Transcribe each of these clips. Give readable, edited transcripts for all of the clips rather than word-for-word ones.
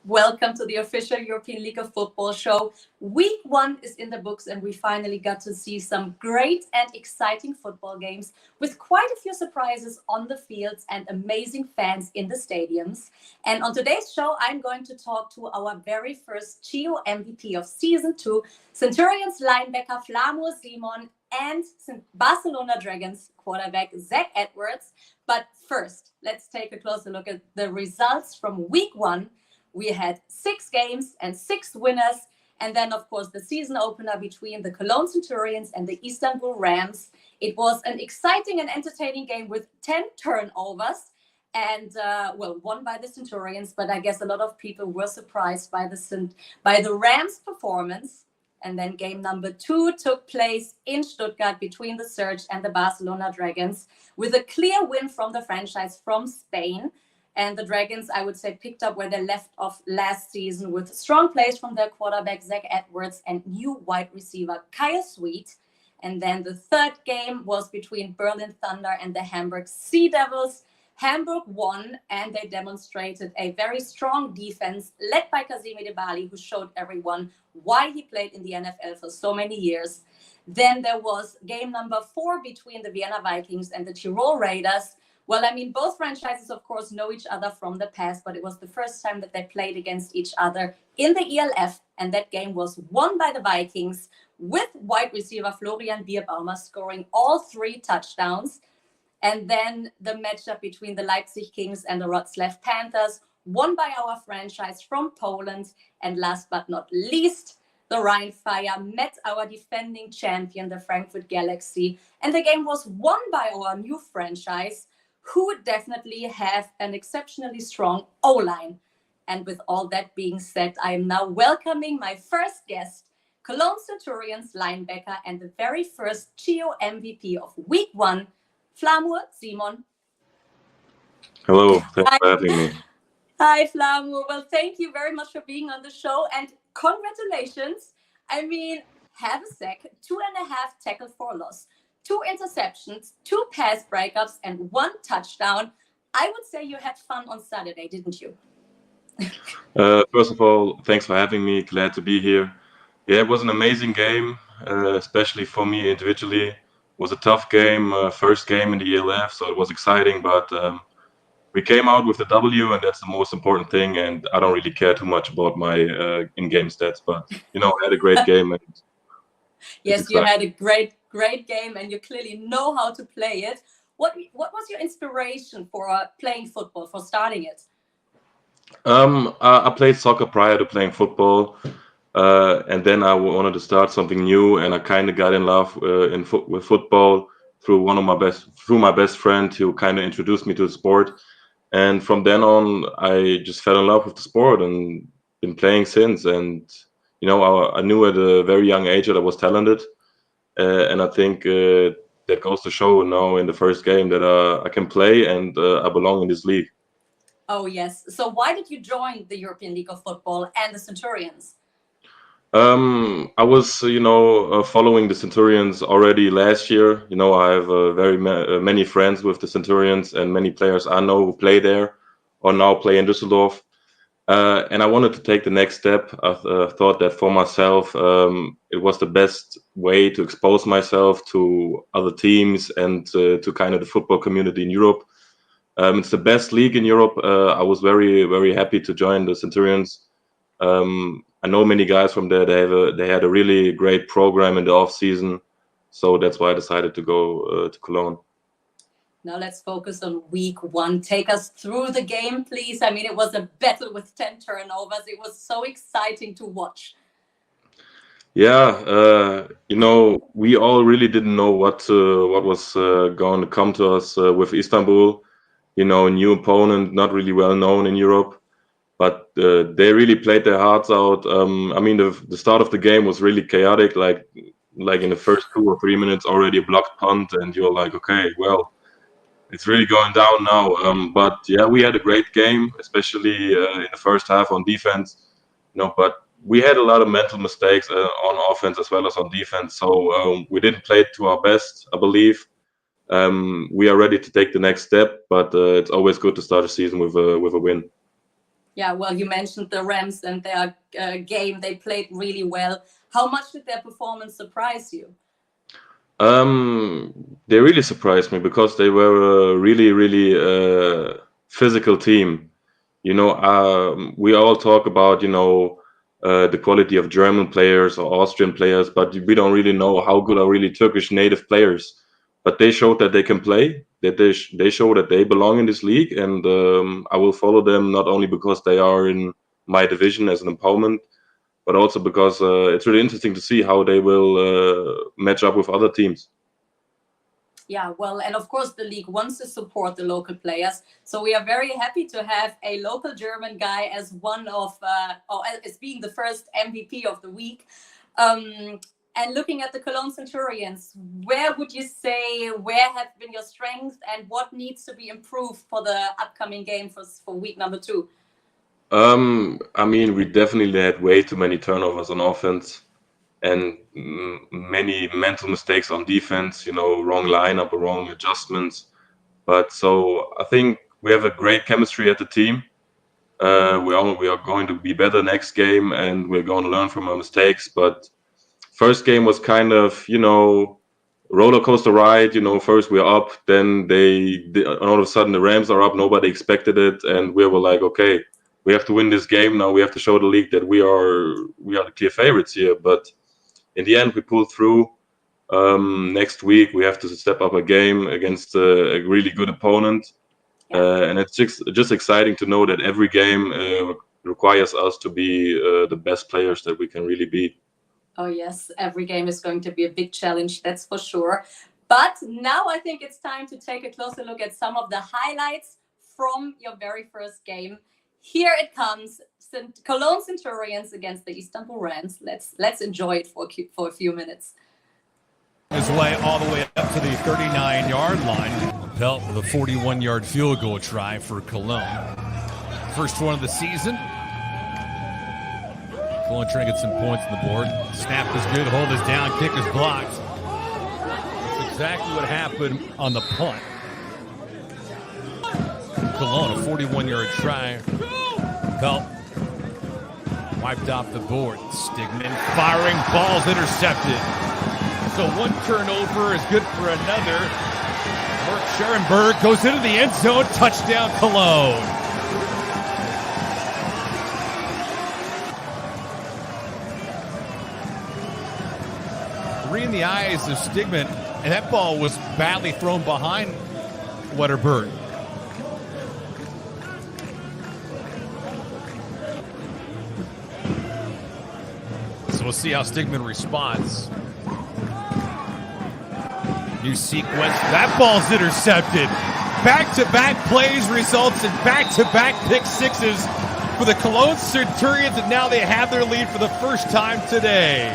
Welcome to the official European League of Football show. Week 1 is in the books and we finally got to see some great and exciting football games with quite a few surprises on the fields and amazing fans in the stadiums. And on today's show, I'm going to talk to our very first Chio MVP of Season 2, Centurions linebacker Flamur Simon and Barcelona Dragons quarterback Zack Edwards. But first, let's take a closer look at the results from Week 1. We had 6 games and 6 winners. And then, of course, the season opener between the Cologne Centurions and the Istanbul Rams. It was an exciting and entertaining game with 10 turnovers and, won by the Centurions. But I guess a lot of people were surprised by the Rams' performance. And then game number 2 took place in Stuttgart between the Surge and the Barcelona Dragons with a clear win from the franchise from Spain. And the Dragons, I would say, picked up where they left off last season with strong plays from their quarterback, Zack Edwards, and new wide receiver, Kyle Sweet. And then the third game was between Berlin Thunder and the Hamburg Sea Devils. Hamburg won, and they demonstrated a very strong defense led by Kazim Edebali, who showed everyone why he played in the NFL for so many years. Then there was game number 4 between the Vienna Vikings and the Tyrol Raiders. Well, I mean, both franchises, of course, know each other from the past, but it was the first time that they played against each other in the ELF, and that game was won by the Vikings with wide receiver Florian Bierbaumer scoring all 3 touchdowns. And then the matchup between the Leipzig Kings and the Wrocław Panthers, won by our franchise from Poland. And last but not least, the Rhine Fire met our defending champion, the Frankfurt Galaxy. And the game was won by our new franchise, who definitely have an exceptionally strong O-line. And with all that being said, I am now welcoming my first guest, Cologne Centurions linebacker and the very first Chio MVP of Week 1, Flamur Simon. Hello, thanks for having me. Hi, Flamur. Well, thank you very much for being on the show and congratulations. I mean, have a sack, 2.5 tackles for loss, 2 interceptions, 2 pass breakups, and 1 touchdown. I would say you had fun on Saturday, didn't you? First of all, thanks for having me. Glad to be here. Yeah, it was an amazing game, especially for me individually. It was a tough game, first game in the ELF, so it was exciting, but we came out with the W, and that's the most important thing, and I don't really care too much about my in-game stats, but, I had a great game. And yes, you had a great game, and you clearly know how to play it. What was your inspiration for playing football, for starting it? I played soccer prior to playing football, and then I wanted to start something new, and I kind of got in love with football through my best friend, who kind of introduced me to the sport. And from then on, I just fell in love with the sport and been playing since. And I knew at a very young age that I was talented, and I think that goes to show now in the first game that I can play and I belong in this league. Oh, yes. So why did you join the European League of Football and the Centurions? I was, following the Centurions already last year. I have many friends with the Centurions and many players I know who play there or now play in Düsseldorf. And I wanted to take the next step. I thought that for myself, it was the best way to expose myself to other teams and to kind of the football community in Europe. It's the best league in Europe. I was very, very happy to join the Centurions. I know many guys from there. They had a really great program in the off season, so that's why I decided to go to Cologne. Now let's focus on Week 1. Take us through the game, please. I mean, it was a battle with 10 turnovers. It was so exciting to watch. Yeah, we all really didn't know what was going to come to us with Istanbul. New opponent, not really well known in Europe. But they really played their hearts out. I mean, the start of the game was really chaotic. Like in the first 2 or 3 minutes, already a blocked punt, and you're like, okay, well, it's really going down now. But yeah, we had a great game, especially in the first half on defense. But we had a lot of mental mistakes on offense as well as on defense. So we didn't play it to our best, I believe. We are ready to take the next step, but it's always good to start a season with a win. Yeah, well, you mentioned the Rams and their game. They played really well. How much did their performance surprise you? They really surprised me because they were a really, really physical team. We all talk about, the quality of German players or Austrian players, but we don't really know how good are really Turkish native players. But they showed that they can play, that they show that they belong in this league, and I will follow them not only because they are in my division as an opponent, but also because it's really interesting to see how they will match up with other teams. Yeah, well, and of course, the league wants to support the local players. So we are very happy to have a local German guy as one of, or as being the first MVP of the week. And looking at the Cologne Centurions, where would you say, where have been your strengths and what needs to be improved for the upcoming game for week number 2? I mean, we definitely had way too many turnovers on offense and many mental mistakes on defense, wrong lineup or wrong adjustments. But so I think we have a great chemistry at the team. We are going to be better next game, and we're going to learn from our mistakes. But first game was kind of, roller coaster ride. First we're up, then all of a sudden the Rams are up. Nobody expected it, and we were like, okay, we have to win this game now. We have to show the league that we are the clear favorites here. But in the end, we pulled through. Next week we have to step up a game against a really good opponent. And it's just exciting to know that every game requires us to be the best players that we can really be. Oh, yes, every game is going to be a big challenge, that's for sure. But now I think it's time to take a closer look at some of the highlights from your very first game. Here it comes, Cologne Centurions against the Istanbul Rams. Let's enjoy it for a few minutes. His way all the way up to the 39-yard line. Pelt with a 41-yard field goal try for Cologne. First one of the season. Cologne trying to get some points on the board. Snap is good, hold is down, kick is blocked. That's exactly what happened on the punt. Cologne, a 41-yard try. Pelt wiped off the board. Stigman firing, ball's intercepted. So one turnover is good for another. Mark Scherenberg goes into the end zone. Touchdown, Cologne. Three in the eyes of Stigman, and that ball was badly thrown behind Wetterberg. So we'll see how Stigman responds. New sequence. That ball's intercepted. Back-to-back plays results in back-to-back pick sixes for the Cologne Centurions, and now they have their lead for the first time today.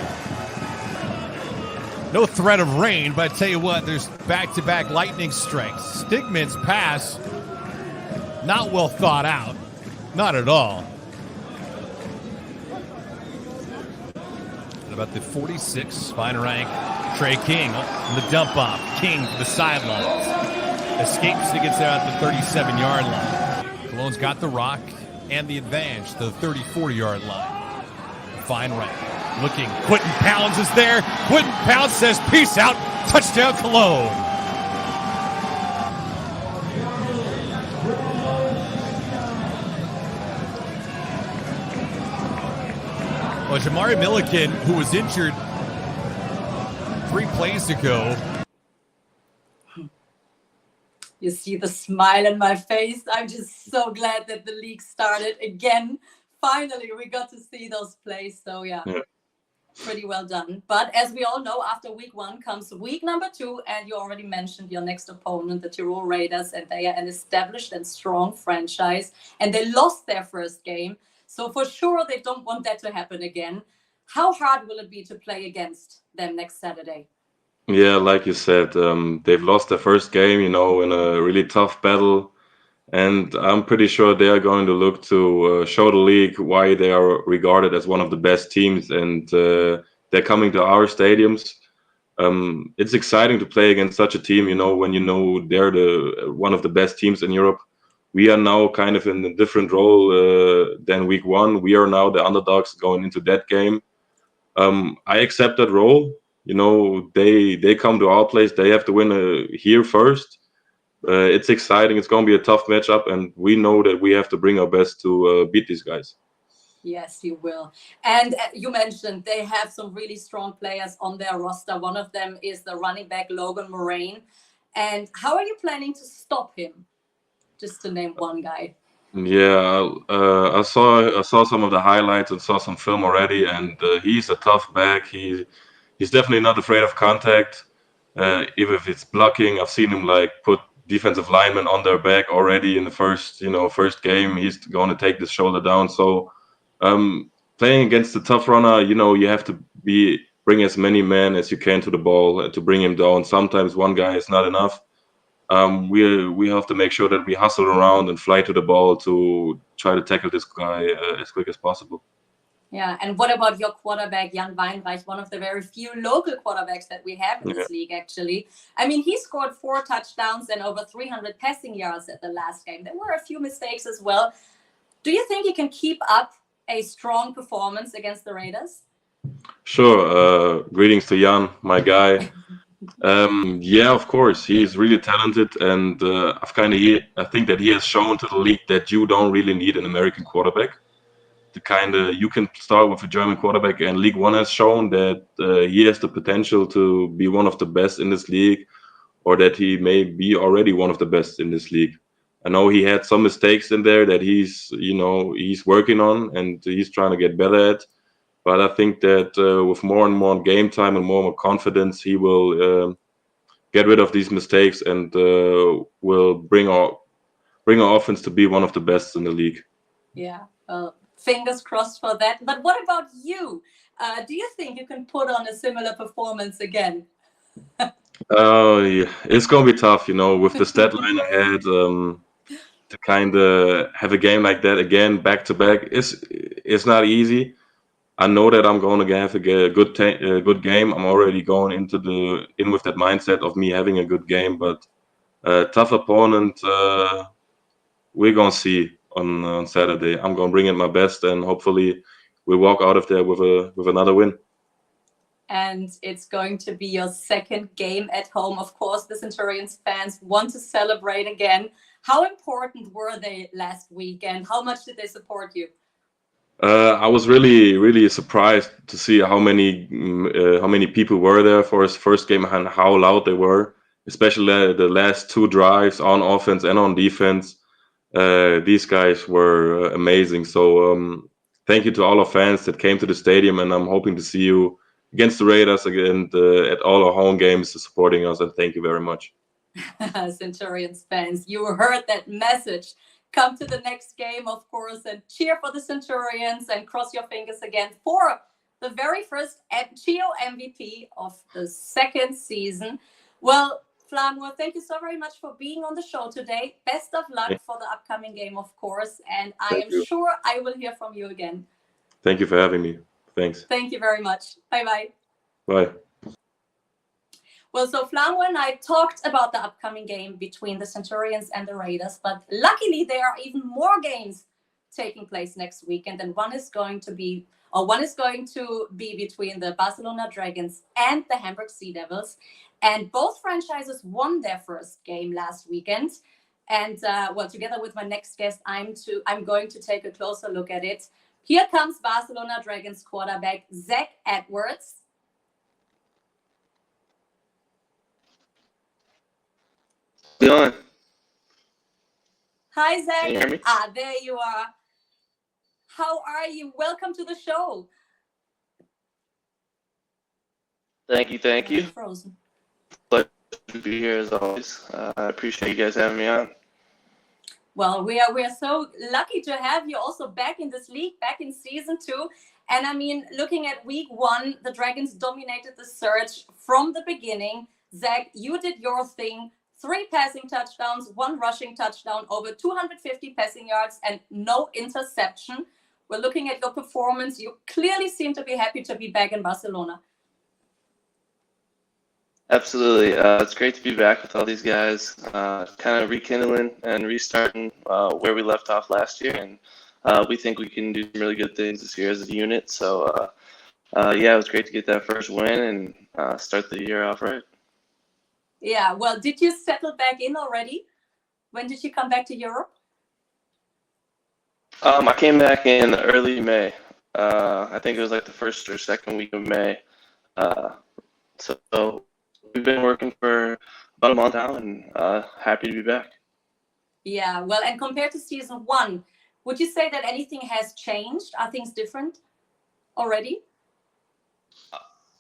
No threat of rain, but I tell you what, there's back-to-back lightning strikes. Stigman's pass, not well thought out. Not at all. What about the 46, spine rank, Trey King on the dump off. King to the sidelines. Escapes to get there at the 37-yard line. Cologne's got the rock and the advantage to the 34-yard line. Fine right. Looking. Quentin Pounds is there. Quentin Pounds says, peace out. Touchdown, Cologne. Well, Jamari Milliken, who was injured 3 plays ago. You see the smile in my face. I'm just so glad that the league started again. Finally, we got to see those plays. So, yeah, pretty well done. But as we all know, after week 1 comes week number 2. And you already mentioned your next opponent, the Tyrol Raiders. And they are an established and strong franchise. And they lost their first game. So for sure, they don't want that to happen again. How hard will it be to play against them next Saturday? Yeah, like you said, they've lost their first game, in a really tough battle. And I'm pretty sure they are going to look to show the league why they are regarded as one of the best teams. And they're coming to our stadiums. It's exciting to play against such a team, when they're one of the best teams in Europe. we are now kind of in a different role than week one. We are now the underdogs going into that game. I accept that role. You know, they come to our place. They have to win here first. It's exciting. It's going to be a tough matchup, and we know that we have to bring our best to beat these guys. Yes, you will. And you mentioned they have some really strong players on their roster. One of them is the running back, Logan Moraine. And how are you planning to stop him? Just to name one guy. Yeah, I saw some of the highlights and saw some film already, and he's a tough back. He's definitely not afraid of contact. Even if it's blocking, I've seen him like put defensive linemen on their back already in the first game. He's going to take the shoulder down. So playing against the tough runner, you have to bring as many men as you can to the ball to bring him down. Sometimes one guy is not enough. We have to make sure that we hustle around and fly to the ball to try to tackle this guy as quick as possible. Yeah, and what about your quarterback, Jan Weinreich, one of the very few local quarterbacks that we have in this league, actually. I mean, he scored 4 touchdowns and over 300 passing yards at the last game. There were a few mistakes as well. Do you think he can keep up a strong performance against the Raiders? Sure. Greetings to Jan, my guy. Yeah, of course, he's really talented, and I think that he has shown to the league that you don't really need an American quarterback. You can start with a German quarterback, and League One has shown that he has the potential to be one of the best in this league, or that he may be already one of the best in this league. I know he had some mistakes in there that he's working on and he's trying to get better at. But I think that with more and more game time and more and more confidence, he will get rid of these mistakes and will bring our offense to be one of the best in the league. Yeah, well, fingers crossed for that. But what about you? Do you think you can put on a similar performance again? Oh, yeah. It's gonna be tough, with the stat line I had. To kind of have a game like that again, back to back, it's not easy. I know that I'm going to have a good game. I'm already going in with that mindset of me having a good game, but tough opponent. We're gonna see on Saturday. I'm gonna bring in my best, and hopefully we walk out of there with another win. And it's going to be your second game at home. Of course, the Centurions fans want to celebrate again. How important were they last week, and how much did they support you? I was really, really surprised to see how many people were there for his first game and how loud they were, especially the last 2 drives on offense and on defense. These guys were amazing. So thank you to all our fans that came to the stadium, and I'm hoping to see you against the Raiders again at all our home games supporting us, and thank you very much. Centurions fans, you heard that message. Come to the next game, of course, and cheer for the Centurions and cross your fingers again for the very first Geo MVP of the second season. Well, Flamur, thank you so very much for being on the show today. Best of luck for the upcoming game, of course, and I am sure I will hear from you again. Thank you for having me. Thanks. Thank you very much. Bye-bye. Bye. Well, so Flamur and I talked about the upcoming game between the Centurions and the Raiders, but luckily there are even more games taking place next weekend, and one is going to be between the Barcelona Dragons and the Hamburg Sea Devils. And both franchises won their first game last weekend. And together with my next guest, I'm going to take a closer look at it. Here comes Barcelona Dragons quarterback Zack Edwards. Doing? Hi, Zack. Can you hear me? There you are. How are you? Welcome to the show. Thank you. Frozen. Pleasure to be here as always. I appreciate you guys having me on. Well, we are so lucky to have you also back in this league, back in season 2. And I mean, looking at week 1, the Dragons dominated the search from the beginning. Zack, you did your thing. 3 passing touchdowns, 1 rushing touchdown, over 250 passing yards, and no interception. We're looking at your performance. You clearly seem to be happy to be back in Barcelona. Absolutely. It's great to be back with all these guys, kind of rekindling and restarting where we left off last year. And we think we can do some really good things this year as a unit. So, yeah, it was great to get that first win and start the year off right. Yeah, well, did you settle back in already? When did you come back to Europe? I came back in early May. I think it was like the first or second week of May. So we've been working for about a month now and happy to be back. Yeah, well, and compared to season one, would you say that anything has changed? Are things different already?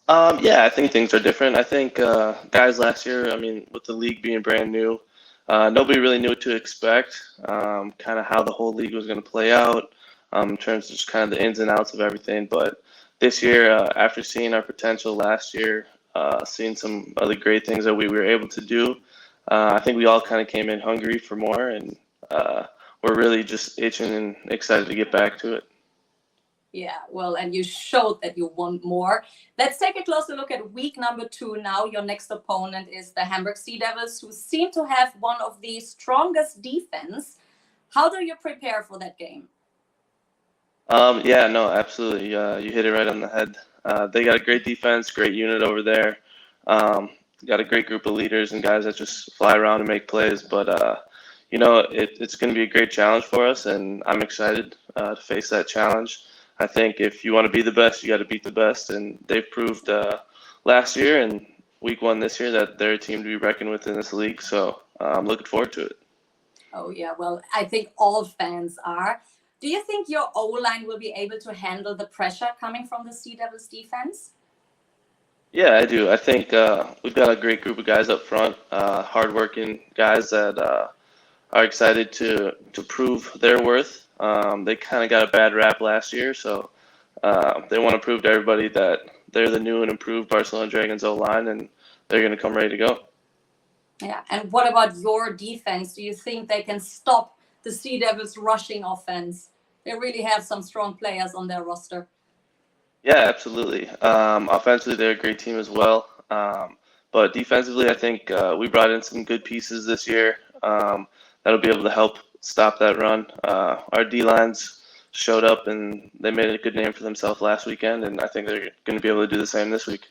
Yeah, I think things are different. I think guys last year, I mean, with the league being brand new, nobody really knew what to expect, kind of how the whole league was going to play out in terms of just kind of the ins and outs of everything. But this year, after seeing our potential last year, seeing some other great things that we were able to do, I think we all kind of came in hungry for more, and we're really just itching and excited to get back to it. Yeah, well, and you showed that you want more. Let's take a closer look at week number 2 now. Your next opponent is the Hamburg Sea Devils, who seem to have one of the strongest defense. How do you prepare for that game? Yeah, no, absolutely. You hit it right on the head. They got a great defense, great unit over there. Got a great group of leaders and guys that just fly around and make plays. But, you know, it's going to be a great challenge for us, and I'm excited to face that challenge. I think if you want to be the best, you got to beat the best, and they've proved last year and week 1 this year that they're a team to be reckoned with in this league. So I'm looking forward to it. Oh, yeah, well, I think all fans are. Do you think your O-line will be able to handle the pressure coming from the Sea Devils defense? Yeah, I do. I think we've got a great group of guys up front, hardworking guys that are excited to prove their worth. They kind of got a bad rap last year, so they want to prove to everybody that they're the new and improved Barcelona Dragons O-line, and they're going to come ready to go. Yeah, and what about your defense? Do you think they can stop the Sea Devils' rushing offense? They really have some strong players on their roster. Yeah, absolutely. Offensively, they're a great team as well. But defensively, I think we brought in some good pieces this year that'll be able to help stop that run. Our D-lines showed up, and they made a good name for themselves last weekend, and I think they're going to be able to do the same this week.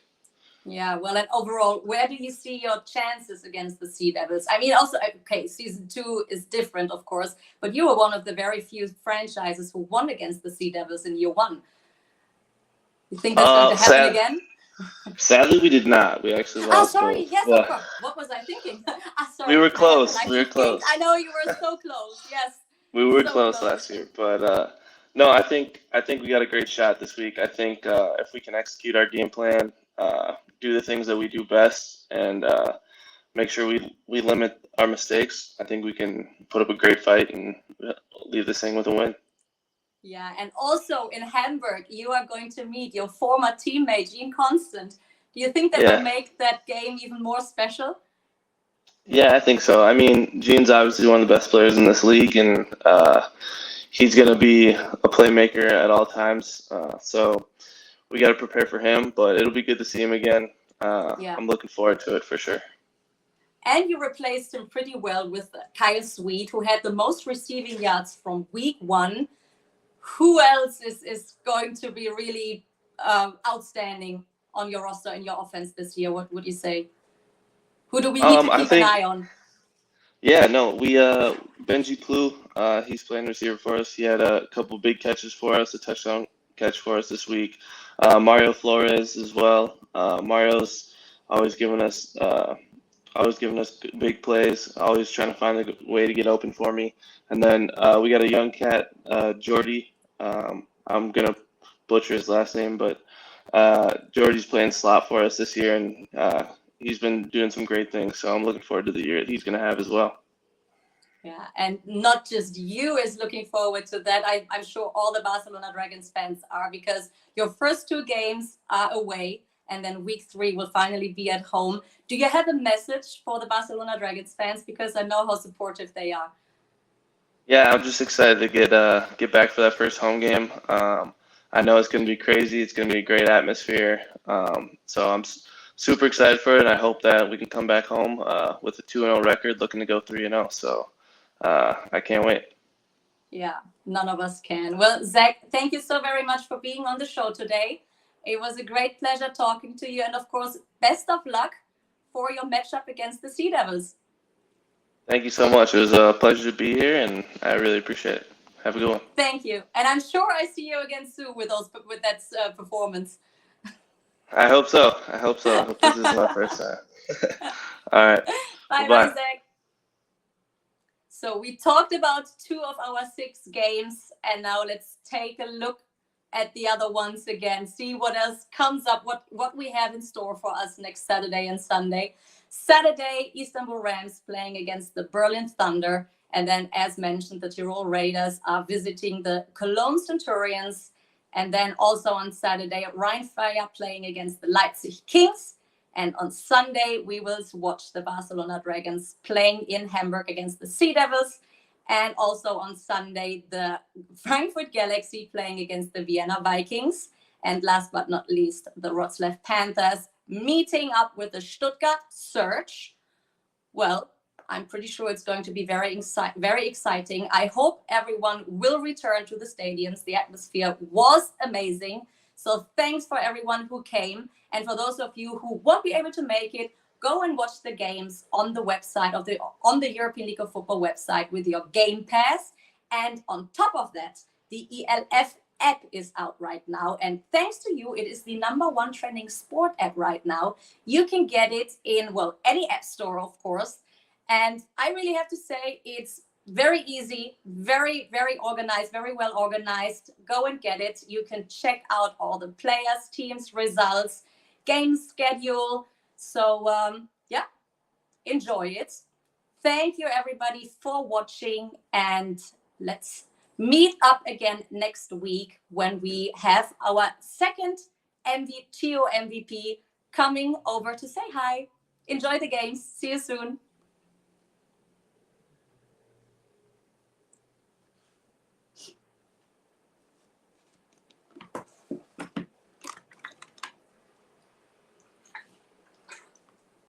Yeah, well, and overall, where do you see your chances against the Sea Devils? I mean, also, okay, season 2 is different, of course, but you were one of the very few franchises who won against the Sea Devils in year 1. You think that's going to happen again? Sadly, we did not. We actually lost. Sorry. Yes, of course. What was I thinking? Sorry. We were close. We were close. I know you were so close. Yes. We were close last year, but no, I think we got a great shot this week. I think if we can execute our game plan, do the things that we do best, and make sure we limit our mistakes, I think we can put up a great fight and leave this thing with a win. Yeah, and also in Hamburg, you are going to meet your former teammate, Jean Constant. Do you think that will make that game even more special? Yeah, I think so. I mean, Jean's obviously one of the best players in this league, and he's going to be a playmaker at all times. So we got to prepare for him, but it'll be good to see him again. I'm looking forward to it for sure. And you replaced him pretty well with Kyle Sweet, who had the most receiving yards from week 1. Who else is going to be really outstanding on your roster and your offense this year? What would you say? Who do we need to keep an eye on? Yeah, no, we Benji Plu, he's playing receiver for us. He had a couple big catches for us, a touchdown catch for us this week. Mario Flores as well. Mario's always giving us big plays, always trying to find a way to get open for me. And then we got a young cat, Jordy. I'm gonna butcher his last name, but Jordy's playing slot for us this year, and he's been doing some great things. So I'm looking forward to the year he's gonna have as well. Yeah, and not just you is looking forward to that. I'm sure all the Barcelona Dragons fans are, because your first 2 games are away, and then week 3 will finally be at home. Do you have a message for the Barcelona Dragons fans? Because I know how supportive they are. Yeah, I'm just excited to get back for that first home game. I know it's going to be crazy. It's going to be a great atmosphere. So I'm super excited for it. And I hope that we can come back home with a 2-0 record, looking to go 3-0. So I can't wait. Yeah, none of us can. Well, Zack, thank you so very much for being on the show today. It was a great pleasure talking to you. And of course, best of luck for your matchup against the Sea Devils. Thank you so much. It was a pleasure to be here, and I really appreciate it. Have a good one. Thank you. And I'm sure I see you again soon with that performance. I hope so. I hope this is my first time. All right. Bye, Zack. So we talked about 2 of our 6 games, and now let's take a look at the other ones again, see what else comes up, what we have in store for us next Saturday and Sunday. Saturday, Istanbul Rams playing against the Berlin Thunder. And then, as mentioned, the Tyrol Raiders are visiting the Cologne Centurions. And then also on Saturday, Rhein-Fire playing against the Leipzig Kings. And on Sunday, we will watch the Barcelona Dragons playing in Hamburg against the Sea Devils. And also on Sunday, the Frankfurt Galaxy playing against the Vienna Vikings. And last but not least, the Wroclaw Panthers meeting up with the Stuttgart Surge. Well, I'm pretty sure it's going to be very exciting. I hope everyone will return to the stadiums. The atmosphere was amazing. So thanks for everyone who came. And for those of you who won't be able to make it, go and watch the games on the website on the European League of Football website with your Game Pass. And on top of that, the ELF app is out right now. And thanks to you, it is the #1 trending sport app right now. You can get it in, well, any app store, of course. And I really have to say it's very easy, very, very organized, very well organized. Go and get it. You can check out all the players, teams, results, game schedule. So, yeah, enjoy it. Thank you, everybody, for watching. And let's meet up again next week when we have our second TO MVP coming over to say hi. Enjoy the games. See you soon.